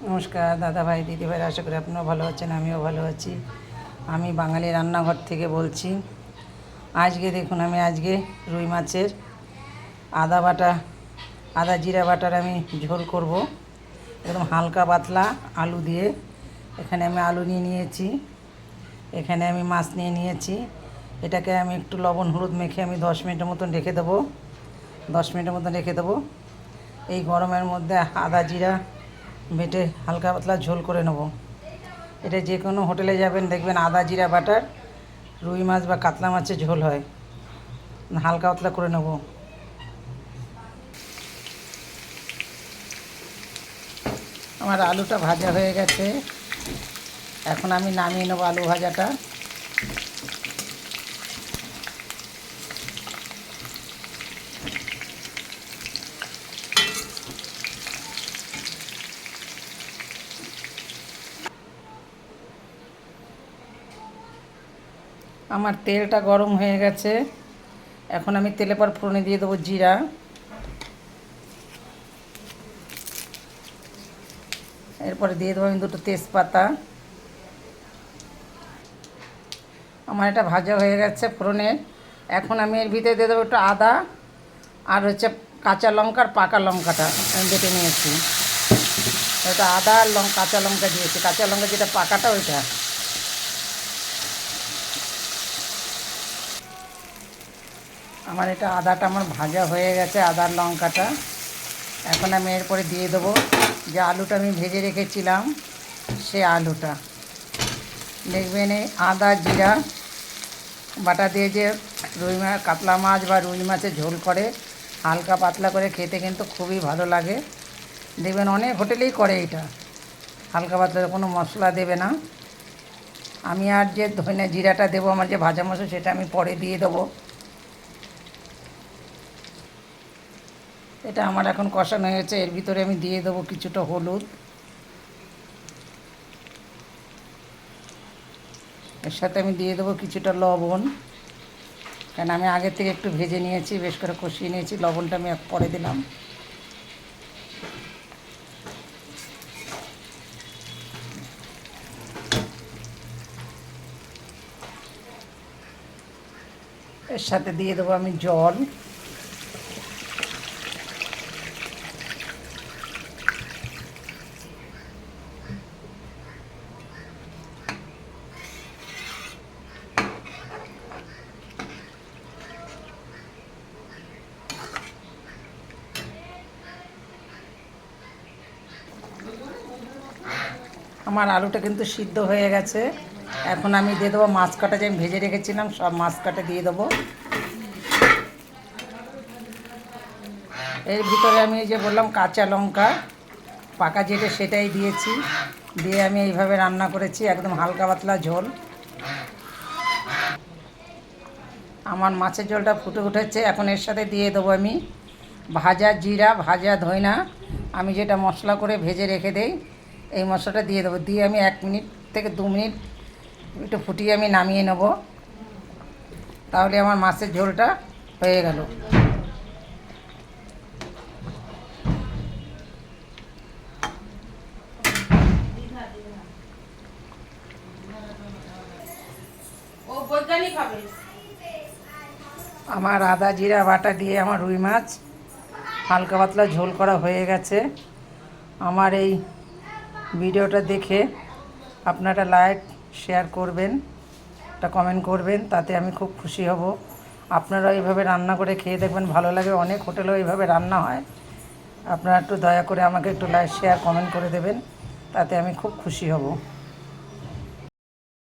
নমস্কার দাদা ভাই দিদি ভাই, আশা করি আপনারা ভালো আছেন, আমিও ভালো আছি। আমি বাঙালি রান্নাঘর থেকে বলছি। আজকে দেখুন, আমি আজকে রুই মাছের আদা বাটা, আদা জিরা বাটার আমি ঝোল করব, একদম হালকা পাতলা আলু দিয়ে। এখানে আমি আলু নিয়ে নিয়েছি, এখানে আমি মাছ নিয়ে নিয়েছি। এটাকে আমি একটু লবণ হলুদ মেখে আমি 10 মিনিটের মতন রেখে দেবো। 10 মিনিটের মতন রেখে দেবো। এই গরমের মধ্যে আদা জিরা বেটে হালকা পাতলা ঝোল করে নেব। এটা যে কোনো হোটেলে যাবেন দেখবেন আদা জিরা বাটার রুই মাছ বা কাতলা মাছের ঝোল হয়, হালকা পাতলা করে নেব। আমার আলুটা ভাজা হয়ে গেছে, এখন আমি নামিয়ে নেব আলু ভাজাটা। আমার তেলটা গরম হয়ে গেছে, এখন আমি তেলে পর ফোড়নে দিয়ে দেবো জিরা, এরপরে দিয়ে দেবো আমি 2টো তেজপাতা। আমার এটা ভাজা হয়ে গেছে ফোড়নে। এখন আমি এর ভিতরে দিয়ে দেবো একটু আদা আর কাঁচা লঙ্কা আর পাকা লঙ্কাটা আমি বেটে নিয়েছি। এটা আদা আর কাঁচা লঙ্কা দিয়েছি, কাঁচা লঙ্কা যেটা পাকাটা ওইটা। আমার এটা আদাটা আমার ভাজা হয়ে গেছে, আদার লঙ্কাটা। এখন আমি এরপরে দিয়ে দেবো যে আলুটা আমি ভেজে রেখেছিলাম, সে আলুটা। দেখবেন এই আদা জিরা বাটা দিয়ে যে রুই মাছ, কাতলা মাছ বা রুই মাছের ঝোল করে হালকা পাতলা করে খেতে কিন্তু খুবই ভালো লাগে। দেখবেন অনেক হোটেলেই করে এটা, হালকা পাতলা, কোনো মশলা দেবে না। আমি আর যে ধনে জিরাটা দেবো, আমার যে ভাজা মশলা সেটা আমি পরে দিয়ে দেবো। এটা আমার এখন কষানো হয়েছে, এর ভিতরে আমি দিয়ে দেবো কিছুটা হলুদ, এর সাথে আমি দিয়ে দেবো কিছুটা লবণ, কারণ আমি আগের থেকে একটু ভেজে নিয়েছি, বেশ করে কষিয়ে নিয়েছি। লবণটা আমি পরে দিলাম। এর সাথে দিয়ে দেবো আমি জল। আমার আলুটা কিন্তু সিদ্ধ হয়ে গেছে। এখন আমি দিয়ে দেবো মাছ কাটা, যে আমি ভেজে রেখেছিলাম সব মাছ কাটা দিয়ে দেবো। এর ভিতরে আমি যে বললাম কাঁচা লঙ্কা পাকা যেটা সেটাই দিয়েছি, দিয়ে আমি এইভাবে রান্না করেছি, একদম হালকা পাতলা ঝোল। আমার মাছের ঝোলটা ফুটে উঠেছে, এখন এর সাথে দিয়ে দেবো আমি ভাজা জিরা, ভাজা ধইনা, আমি যেটা মশলা করে ভেজে রেখে দেই, এই মশলাটা দিয়ে দেবো। দিয়ে আমি 1 মিনিট থেকে 2 মিনিট একটু ফুটিয়ে আমি নামিয়ে নেব। তাহলে আমার মাছের ঝোলটা হয়ে গেল। আমার আদা জিরা বাটা দিয়ে আমার রুই মাছ হালকা পাতলা ঝোল করা হয়ে গেছে। আমার এই ভিডিওটা দেখে আপনারা লাইক শেয়ার করবেন, একটা কমেন্ট করবেন, তাতে আমি খুব খুশি হব। আপনারা এইভাবে রান্না করে খেয়ে দেখবেন, ভালো লাগে। অনেক হোটেলেও এইভাবে রান্না হয়। আপনারা একটু দয়া করে আমাকে একটু লাইক শেয়ার কমেন্ট করে দেবেন, তাতে আমি খুব খুশি হব।